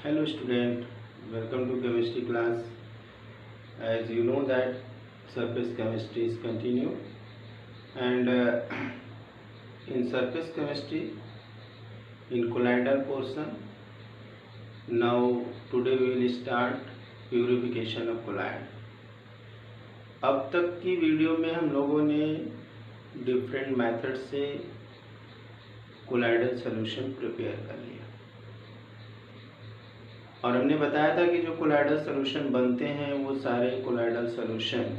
Hello student, welcome to chemistry class. As you know that surface chemistry is continue and in surface chemistry in colloidal portion. Now today we will start purification of colloid. अब तक की video में हम लोगों ने different method से colloidal solution prepare कर लिया और हमने बताया था कि जो कोलाइडल सॉल्यूशन बनते हैं वो सारे कोलाइडल सॉल्यूशन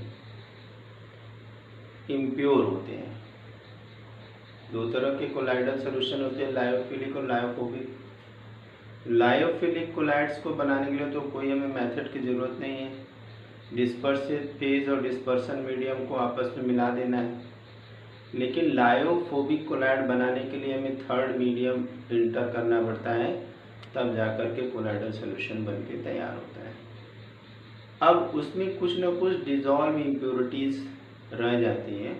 इम्प्योर होते हैं। दो तरह के कोलाइडल सॉल्यूशन होते हैं, लायोफिलिक और लायोफोबिक। लायोफिलिक कोलाइड्स को बनाने के लिए तो कोई हमें मेथड की ज़रूरत नहीं है, डिस्पर्सिव फेज और डिस्पर्सन मीडियम को आपस में मिला देना है। लेकिन लायोफोबिक कोलाइड बनाने के लिए हमें थर्ड मीडियम इंटर करना पड़ता है, तब जाकर के कोलाइडल सॉल्यूशन बन के तैयार होता है। अब उसमें कुछ न कुछ डिजॉल्व इम्प्योरिटीज़ रह जाती हैं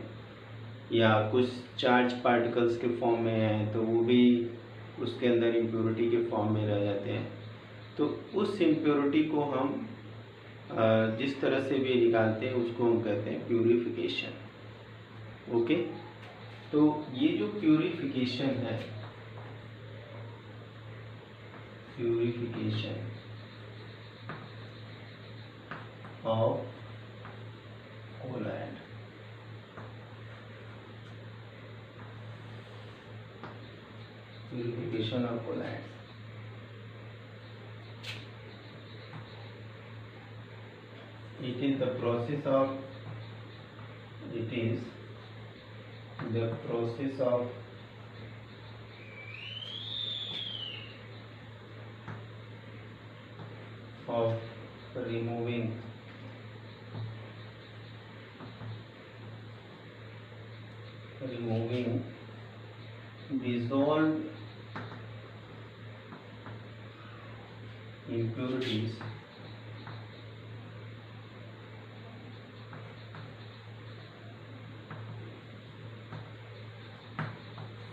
या कुछ चार्ज पार्टिकल्स के फॉर्म में हैं तो वो भी उसके अंदर इम्प्योरिटी के फॉर्म में रह जाते हैं। तो उस इम्प्योरिटी को हम जिस तरह से भी निकालते हैं उसको हम कहते हैं प्यूरिफिकेशन। ओके, तो ये जो प्यूरिफिकेशन है, purification of colloid, purification of colloids. It is the process of removing dissolved impurities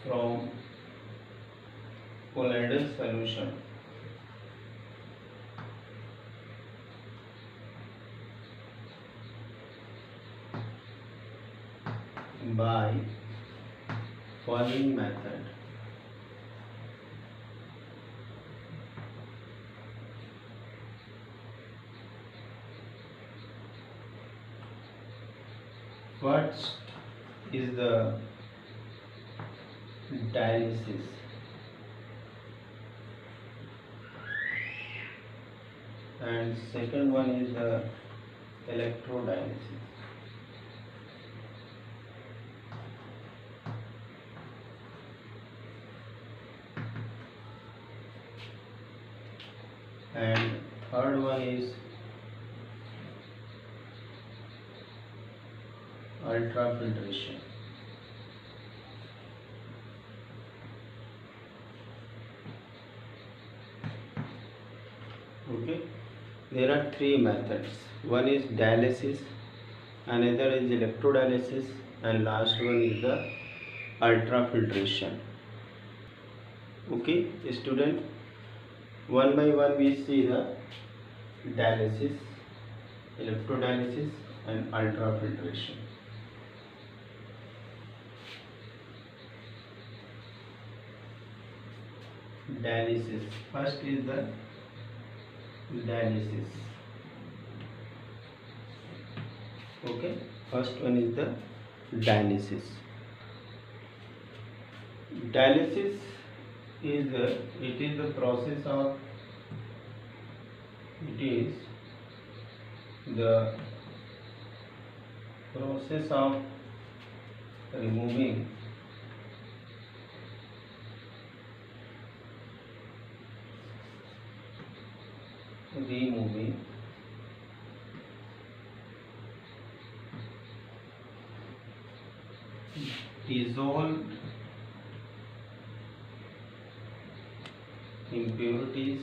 from colloidal solution by following method. First is the dialysis. And second one is the electrodialysis. And third one is ultrafiltration. Okay, there are three methods. One is dialysis, another is electrodialysis, and last one is the ultrafiltration. Okay, student, one by one we see the dialysis, electrodialysis and ultrafiltration. Dialysis. First is the dialysis. Okay, first one is the dialysis. Dialysis is the process of removing dissolved impurities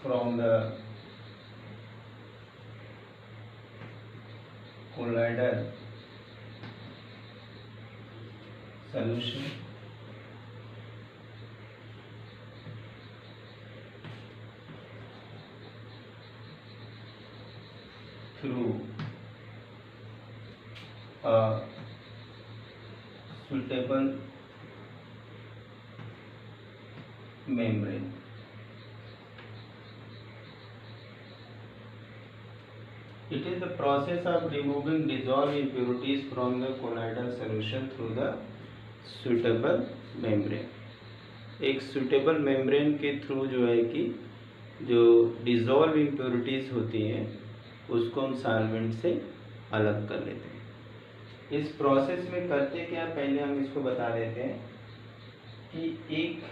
from the colloidal solution through a suitable membrane. It is the process of removing dissolved impurities from the colloidal solution through the suitable membrane. एक suitable membrane के through जो है कि जो dissolve impurities होती हैं उसको हम सॉल्वेंट से अलग कर लेते हैं। इस प्रोसेस में करते क्या, पहले हम इसको बता देते हैं कि एक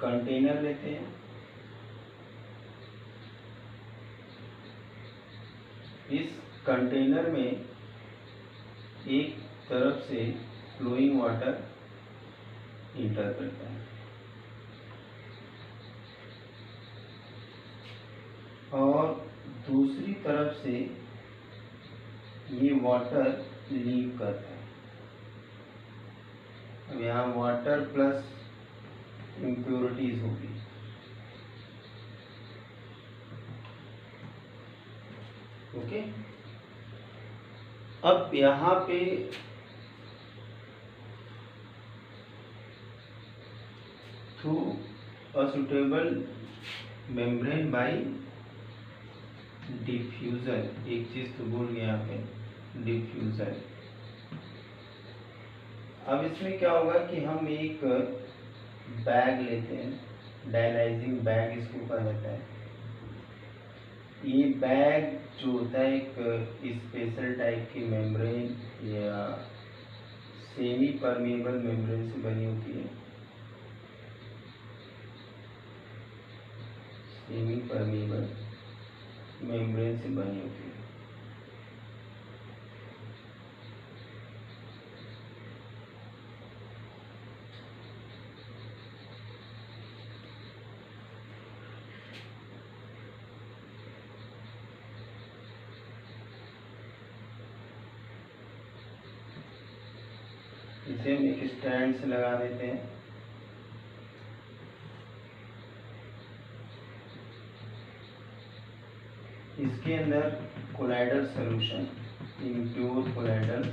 कंटेनर लेते हैं, इस कंटेनर में एक तरफ से फ्लोइंग वाटर इंटर करता है और दूसरी तरफ से ये वाटर लीव करता है। अब यहाँ वाटर प्लस इम्प्योरिटीज होगी। ओके, अब यहाँ पे through a suitable membrane by diffusion, एक चीज तो भूल गया यहाँ पे, डिफ्यूजन। अब इसमें क्या होगा कि हम एक बैग लेते हैं, डायलाइजिंग बैग इसको कहा जाता है। ये बैग जो होता है एक स्पेशल टाइप की मेम्ब्रेन या सेमी परमेबल मेम्ब्रेन से बनी होती है। सेमी परमेबल मेम्ब्रेन से बनी होती है। इसे हम एक स्टैंड से लगा देते हैं। इसके अंदर colloidal solution, impure colloidal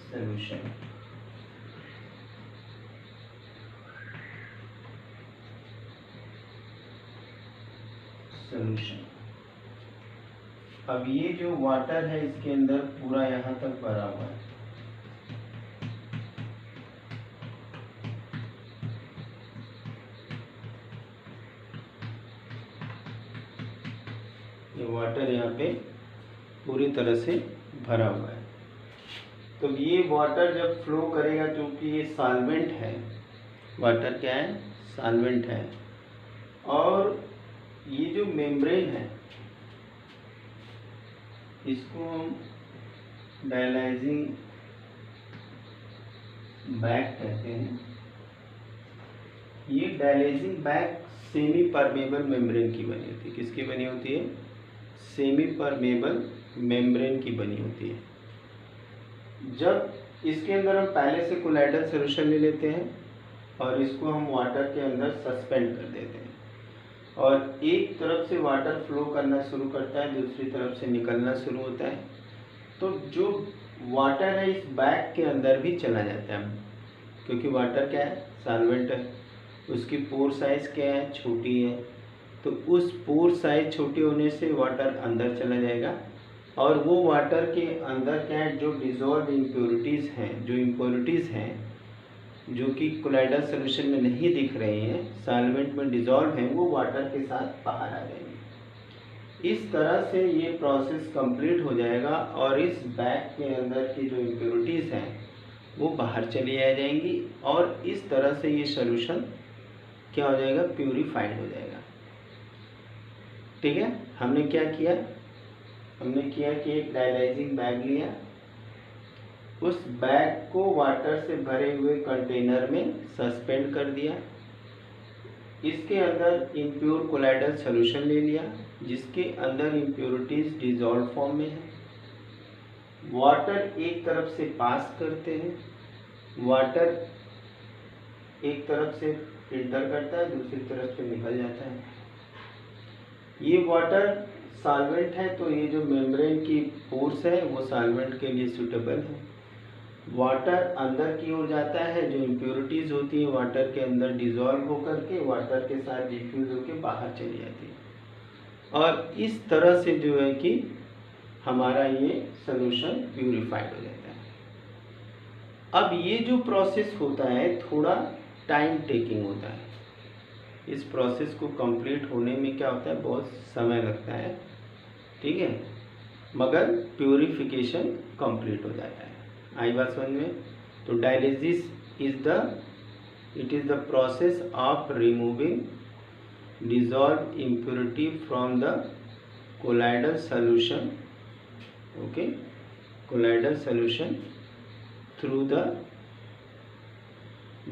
solution, अब ये जो वाटर है इसके अंदर पूरा यहाँ तक भरा हुआ है। ये वाटर यहाँ पे पूरी तरह से भरा हुआ है। तो ये वाटर जब फ्लो करेगा, क्योंकि ये सॉल्वेंट है, वाटर क्या है, सॉल्वेंट है, और ये जो मेम्ब्रेन है इसको हम डायलाइजिंग बैग कहते हैं। ये dialysing bag semi permeable membrane की बनी होती है। किसकी बनी होती है, सेमी परमेबल मेम्ब्रेन की बनी होती है। जब इसके अंदर हम पहले से कोलाइडल सॉल्यूशन ले लेते हैं और इसको हम वाटर के अंदर सस्पेंड कर देते हैं और एक तरफ से वाटर फ्लो करना शुरू करता है, दूसरी तरफ से निकलना शुरू होता है, तो जो वाटर है इस बैग के अंदर भी चला जाता है, क्योंकि वाटर क्या है, सॉल्वेंट है, उसकी पोर साइज क्या है, छोटी है, तो उस पोर साइज छोटी होने से वाटर अंदर चला जाएगा और वो वाटर के अंदर क्या है, जो डिजॉल्व इम्प्योरिटीज़ हैं, जो इम्प्योरिटीज़ हैं जो कि कोलाइडल सॉल्यूशन में नहीं दिख रही हैं, सॉल्वेंट में डिजॉल्व हैं, वो वाटर के साथ बाहर आ जाएंगे। इस तरह से ये प्रोसेस कंप्लीट हो जाएगा और इस बैग के अंदर की जो इम्प्योरिटीज़ हैं वो बाहर चली आ जाएंगी और इस तरह से ये सॉल्यूशन क्या हो जाएगा, प्यूरिफाइड हो जाएगा। ठीक है, हमने क्या किया, हमने किया कि एक डायलाइजिंग बैग लिया, उस बैग को वाटर से भरे हुए कंटेनर में सस्पेंड कर दिया, इसके अंदर इम्प्योर कोलाइडल सॉल्यूशन ले लिया जिसके अंदर इम्प्योरिटीज डिजॉल्व फॉर्म में है, वाटर एक तरफ से पास करते हैं वाटर एक तरफ से फिल्टर करता है, दूसरी तरफ से निकल जाता है। ये वाटर सॉल्वेंट है, तो ये जो मेम्ब्रेन की पोर्स है वो सॉल्वेंट के लिए सूटेबल है। वाटर अंदर की ओर जाता है, जो इम्प्योरिटीज़ होती है वाटर के अंदर डिज़ोल्व होकर के वाटर के साथ डिफ्यूज़ होकर बाहर चली जाती है, और इस तरह से जो है कि हमारा ये सॉल्यूशन प्यूरिफाइड हो जाता है। अब ये जो प्रोसेस होता है थोड़ा टाइम टेकिंग होता है। इस प्रोसेस को कंप्लीट होने में क्या होता है, बहुत समय लगता है, ठीक है, मगर प्यूरिफिकेशन कंप्लीट हो जाता है। आई बात समझ में? तो dialysis it is the process of removing dissolved impurity from the colloidal solution, okay, colloidal solution through the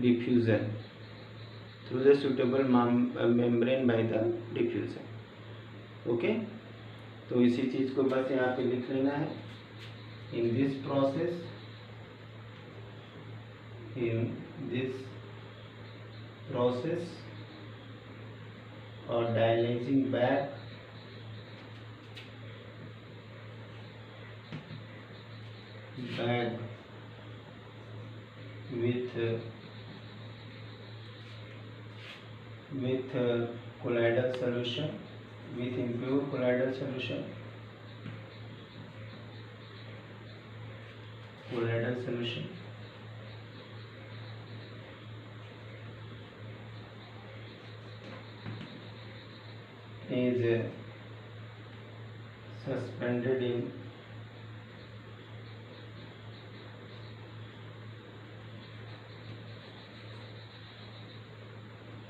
diffusion, through the suitable membrane by the diffusion, okay। तो इसी चीज़ को बस यहाँ पे लिख लेना है। in this process or dialyzing bag with colloidal solution, with impure colloidal solution is suspended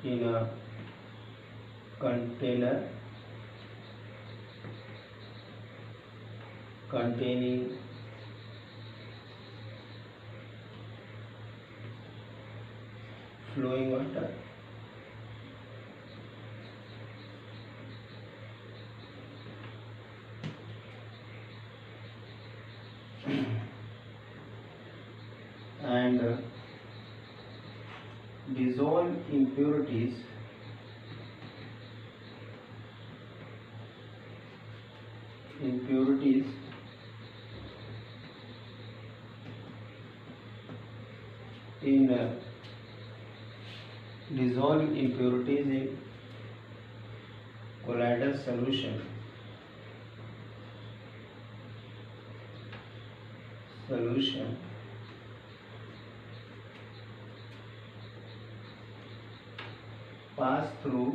in a container containing flowing water and dissolve impurities in colloidal solution pass through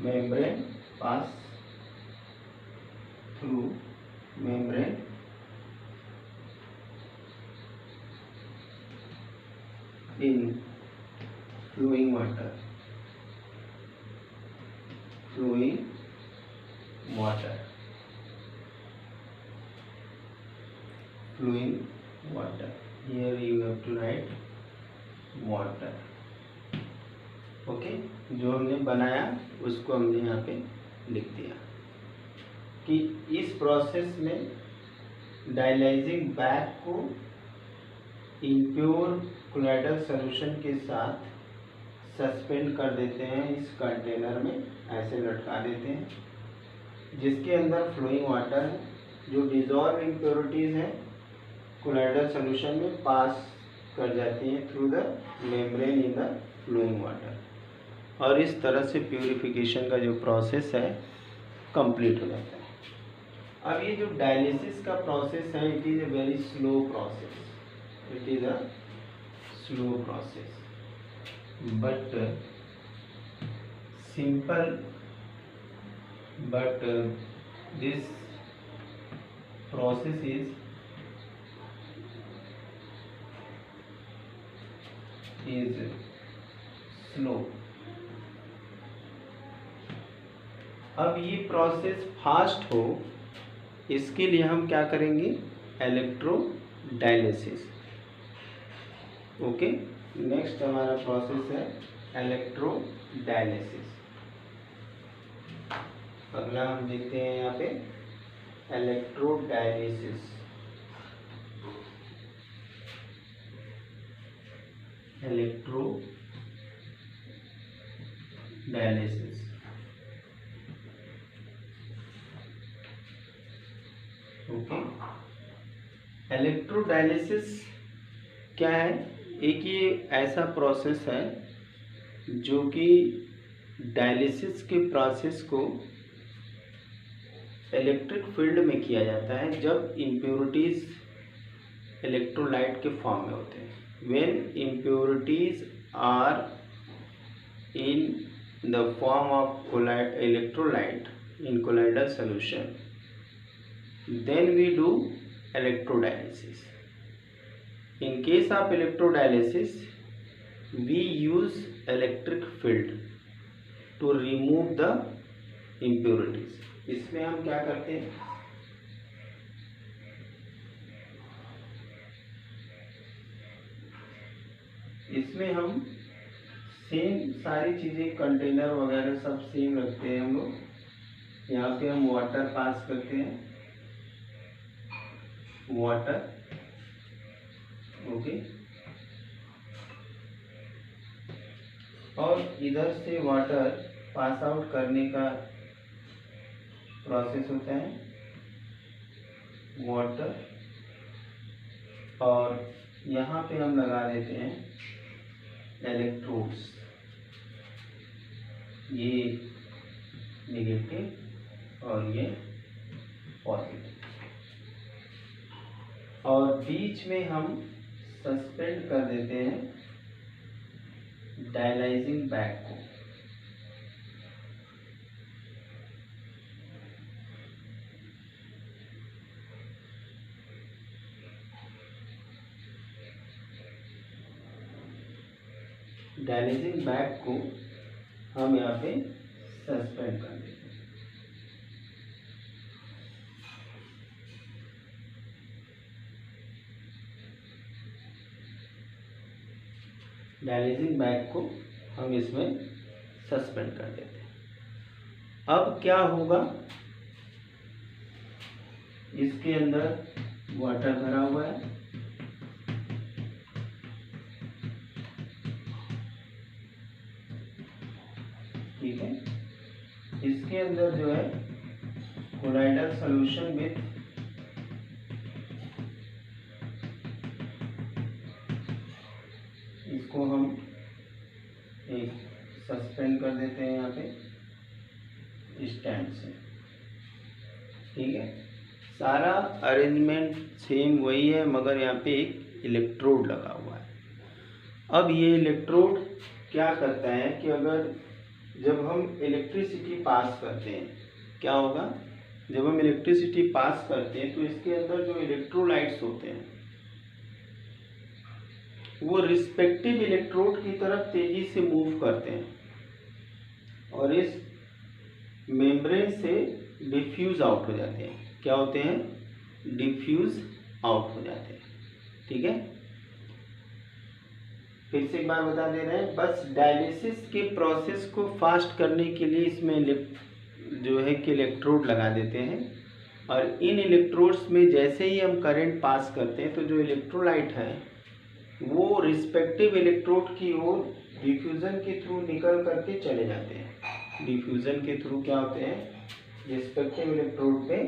membrane in flowing water here you have to write water, okay. जो हमने बनाया उसको हमने यहाँ पे लिख दिया कि इस प्रोसेस में डायलाइजिंग बैग को इम्प्योर कोलाइडल सॉल्यूशन के साथ सस्पेंड कर देते हैं, इस कंटेनर में ऐसे लटका देते हैं, जिसके अंदर फ्लोइंग वाटर है, जो डिजॉल्व इम्प्योरिटीज़ हैं कोलाइडल सॉल्यूशन में पास कर जाती हैं through the membrane in the flowing water, और इस तरह से प्यूरिफिकेशन का जो प्रोसेस है कंप्लीट हो जाता है। अब ये जो डायलिसिस का प्रोसेस है it is a very slow process, but simple, but this process is slow। अब ये प्रोसेस फास्ट हो इसके लिए हम क्या करेंगे, इलेक्ट्रोडायलिसिस, ओके। नेक्स्ट हमारा प्रोसेस है इलेक्ट्रोडायलिसिस। अगला हम देखते हैं यहाँ पे इलेक्ट्रोडायलिसिस, इलेक्ट्रोडायलिसिस। ओके, इलेक्ट्रोडायलिसिस क्या है? एक ये ऐसा प्रोसेस है जो कि डायलिसिस के प्रोसेस को इलेक्ट्रिक फील्ड में किया जाता है जब इम्प्योरिटीज इलेक्ट्रोलाइट के फॉर्म में होते हैं। When impurities are in the form of electrolyte in colloidal solution, then we do electrodialysis. In case of electrodialysis, we use electric field to remove the impurities. इसमें हम क्या करते हैं? इसमें हम सेम सारी चीज़ें, कंटेनर वगैरह सब सेम रखते हैं हम लोग। यहाँ पे हम वाटर पास करते हैं, वाटर, ओके, और इधर से वाटर पास आउट करने का प्रोसेस होता है, वाटर, और यहाँ पे हम लगा देते हैं इलेक्ट्रोड्स, ये नेगेटिव और ये पॉजिटिव, और बीच में हम सस्पेंड कर देते हैं डायलाइजिंग बैग को। डायलाइजिंग बैग को हम यहाँ पे सस्पेंड कर देते हैं। डायलाइजिंग बैग को हम इसमें सस्पेंड कर देते हैं। अब क्या होगा? इसके अंदर वाटर भरा हुआ है, ठीक है। इसके अंदर जो है कोलाइडल सॉल्यूशन विथ इसको हम एक सस्पेंड कर देते हैं यहाँ पे स्टैंड से, ठीक है। सारा अरेंजमेंट सेम वही है, मगर यहाँ पे एक इलेक्ट्रोड लगा हुआ है। अब ये इलेक्ट्रोड क्या करता है कि अगर जब हम इलेक्ट्रिसिटी पास करते हैं, क्या होगा? जब हम इलेक्ट्रिसिटी पास करते हैं तो इसके अंदर जो इलेक्ट्रोलाइट्स होते हैं वो रिस्पेक्टिव इलेक्ट्रोड की तरफ तेजी से मूव करते हैं और इस मेम्ब्रेन से डिफ्यूज आउट हो जाते हैं। क्या होते हैं? डिफ्यूज आउट हो जाते हैं, ठीक है। फिर से एक बार बता दे रहे हैं, बस डायलिसिस के प्रोसेस को फास्ट करने के लिए इसमें जो है कि इलेक्ट्रोड लगा देते हैं, और इन इलेक्ट्रोड्स में जैसे ही हम करंट पास करते हैं तो जो इलेक्ट्रोलाइट है वो रिस्पेक्टिव इलेक्ट्रोड की ओर डिफ्यूज़न के थ्रू निकल करके चले जाते हैं। डिफ्यूज़न के थ्रू क्या होते हैं? रिस्पेक्टिव इलेक्ट्रोड पे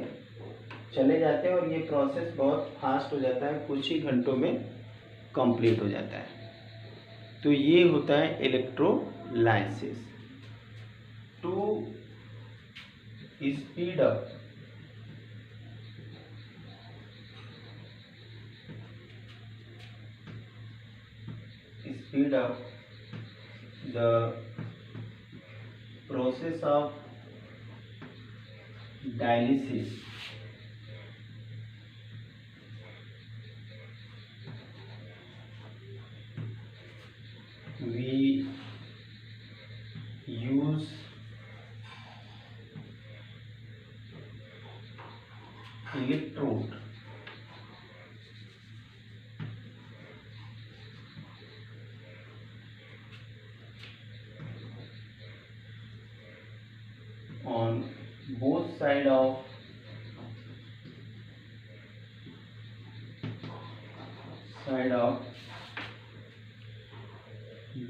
चले जाते हैं और ये प्रोसेस बहुत फास्ट हो जाता है, कुछ ही घंटों में कंप्लीट हो जाता है। तो ये होता है electrolysis. To speed up the process of dialysis, we use electrode on both side of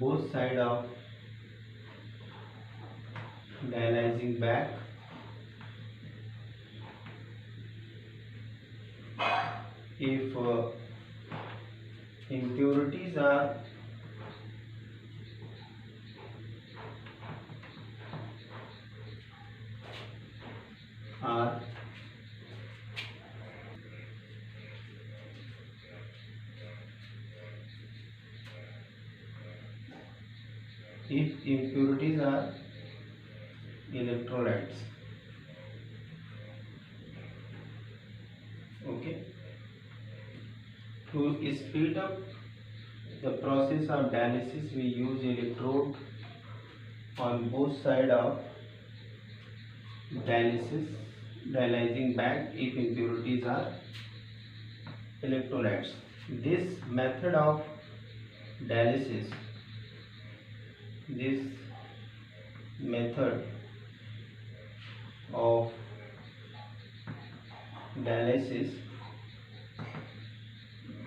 both side of dialyzing bag if impurities are electrolytes. Okay, to speed up the process of dialysis we use electrode on both sides of dialyzing bag if impurities are electrolytes. This method of dialysis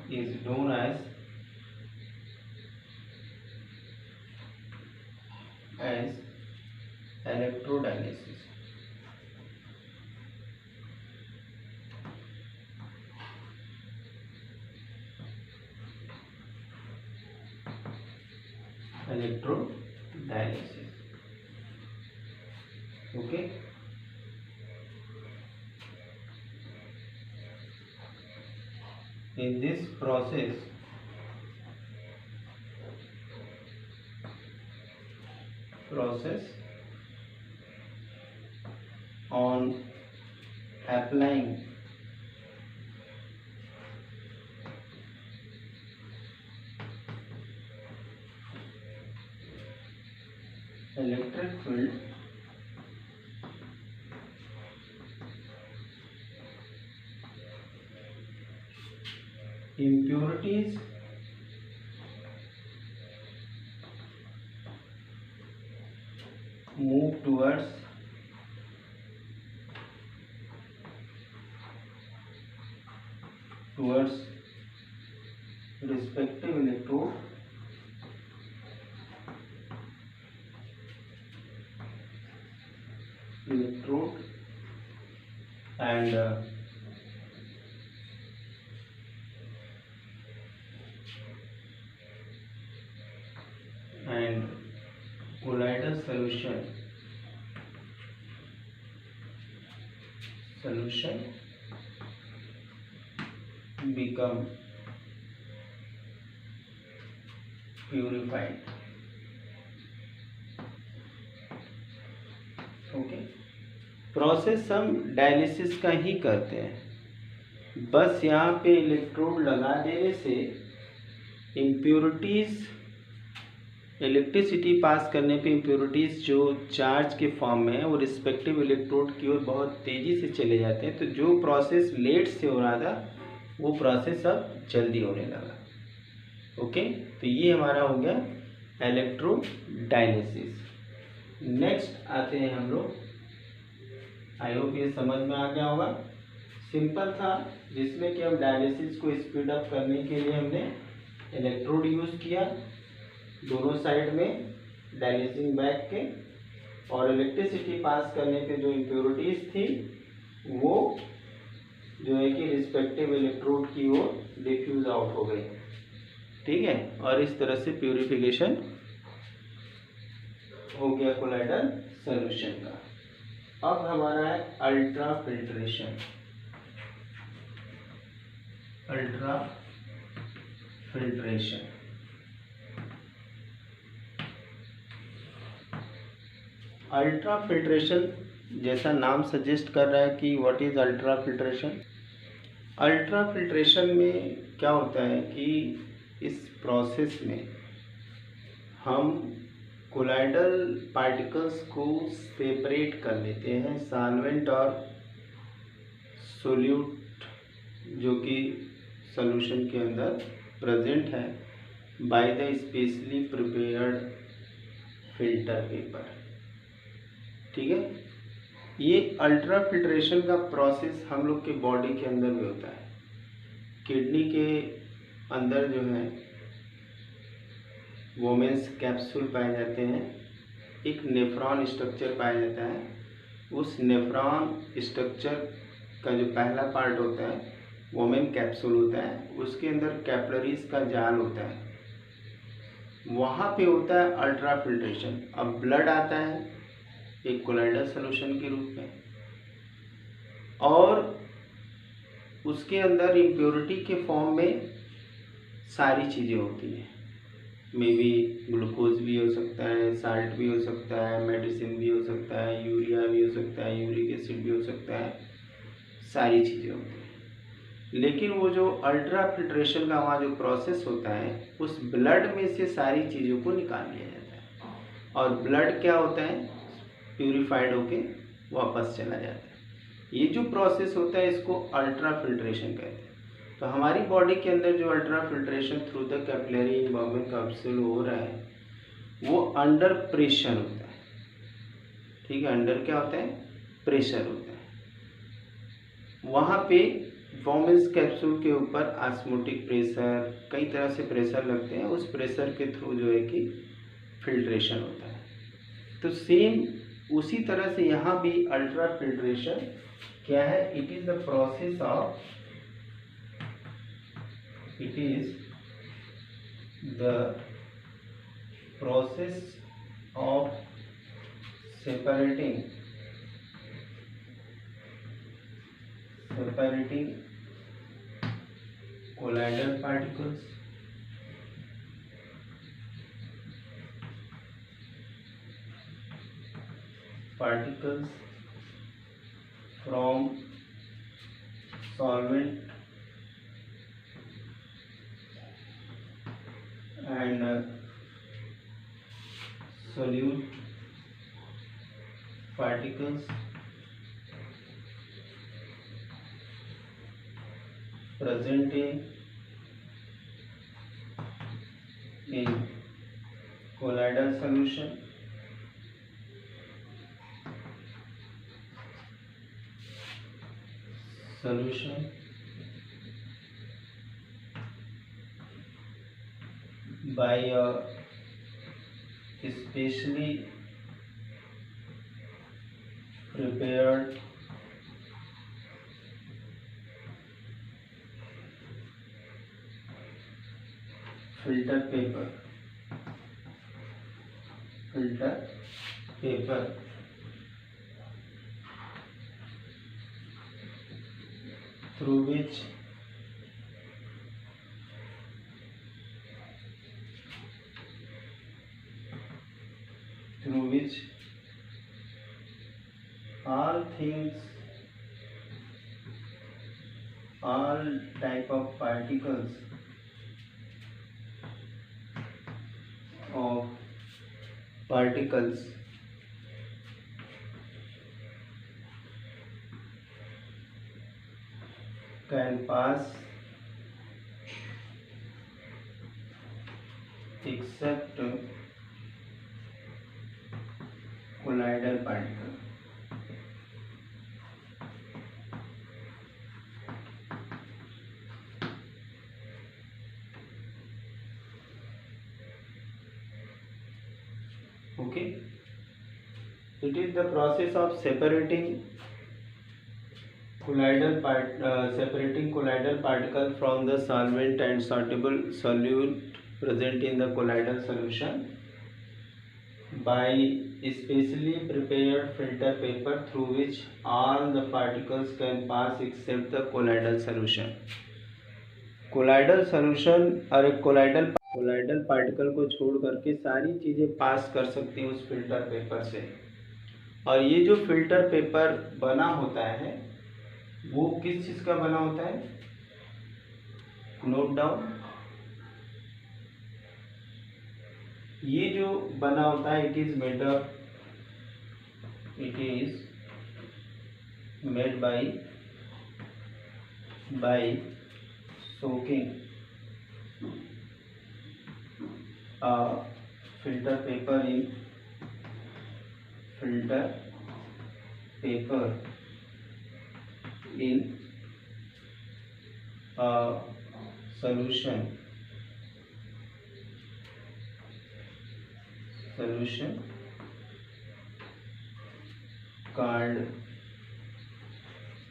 is known as electrodialysis. Okay. In this process on applying electric field impurities move towards respective electrode and colloidal solution become purified. Okay, process हम dialysis का ही करते हैं, बस यहाँ पे electrode लगा देने से इम्प्योरिटीज़ इलेक्ट्रिसिटी पास करने पे इम्प्योरिटीज़ जो चार्ज के फॉर्म में है वो रिस्पेक्टिव इलेक्ट्रोड की ओर बहुत तेज़ी से चले जाते हैं। तो जो प्रोसेस लेट से हो रहा था वो प्रोसेस अब जल्दी होने लगा। ओके, तो ये हमारा हो गया इलेक्ट्रोडायलिसिस। नेक्स्ट आते हैं हम लोग, आई होप ये समझ में आ गया होगा। सिंपल था, जिसमें कि हम डायलिसिस को स्पीड अप करने के लिए हमने इलेक्ट्रोड यूज़ किया दोनों साइड में डायलिसिंग बैग के, और इलेक्ट्रिसिटी पास करने पे जो इम्प्योरिटीज़ थी वो जो है कि रिस्पेक्टिव इलेक्ट्रोड की ओर डिफ्यूज आउट हो गई। ठीक है, और इस तरह से प्यूरिफिकेशन हो गया कोलाइडल सॉल्यूशन का। अब हमारा है अल्ट्रा फिल्ट्रेशन। अल्ट्रा फिल्ट्रेशन जैसा नाम सजेस्ट कर रहा है कि what is ultra filtration. Ultra filtration में क्या होता है कि इस प्रोसेस में हम कोलाइडल पार्टिकल्स को सेपरेट कर लेते हैं सॉल्वेंट और सोल्यूट जो कि सॉल्यूशन के अंदर प्रेजेंट है by the specially prepared filter paper. ठीक है, ये अल्ट्रा फिल्ट्रेशन का प्रोसेस हम लोग के बॉडी के अंदर भी होता है। किडनी के अंदर जो है वोमेन्स कैप्सूल पाए जाते हैं, एक नेफ्रॉन स्ट्रक्चर पाया जाता है। उस नेफ्रॉन स्ट्रक्चर का जो पहला पार्ट होता है वोमेन कैप्सूल होता है, उसके अंदर कैपिलरीज का जाल होता है, वहाँ पे होता है अल्ट्रा फिल्ट्रेशन। अब ब्लड आता है एक कोलाइडल सोल्यूशन के रूप में, और उसके अंदर इम्प्योरिटी के फॉर्म में सारी चीज़ें होती हैं। मे बी ग्लूकोज भी हो सकता है, साल्ट भी हो सकता है, मेडिसिन भी हो सकता है, यूरिया भी हो सकता है, यूरिक एसिड भी हो सकता है, सारी चीज़ें होती हैं। लेकिन वो जो अल्ट्रा फिल्ट्रेशन का वहाँ जो प्रोसेस होता है, उस ब्लड में से सारी चीज़ों को निकाल लिया जाता है, और ब्लड क्या होता है, प्यूरिफाइड होके वापस चला जाता है। ये जो प्रोसेस होता है इसको अल्ट्रा फिल्ट्रेशन कहते हैं। तो हमारी बॉडी के अंदर जो ultra filtration through the capillary in women capsule हो रहा है, वो अंडर प्रेशर होता है। ठीक है, अंडर क्या होता है, प्रेशर होता है। वहाँ पे वोमेन्स कैप्सूल के ऊपर ऑस्मोटिक प्रेशर, कई तरह से प्रेशर लगते हैं, उस प्रेशर के थ्रू जो है कि फिल्ट्रेशन होता है। तो सेम उसी तरह से यहाँ भी अल्ट्रा फिल्ट्रेशन क्या है, it is the process of, it is the process of separating colloidal particles from solvent and solute particles present in colloidal solution by a specially prepared filter paper through which all type of particles can pass except colloidal particle. Okay, it is the process of separating colloidal particle from the solvent and sortable solute present in the colloidal solution by specially prepared filter paper through which all the particles can pass except the colloidal solution. Colloidal solution और एक colloidal particle को छोड़ करके सारी चीज़ें पास कर सकती हैं उस फिल्टर पेपर से। और ये जो फिल्टर पेपर बना होता है वो किस चीज़ का बना होता है, नोट डाउन, ये जो बना होता है it is made by soaking a filter paper in a solution card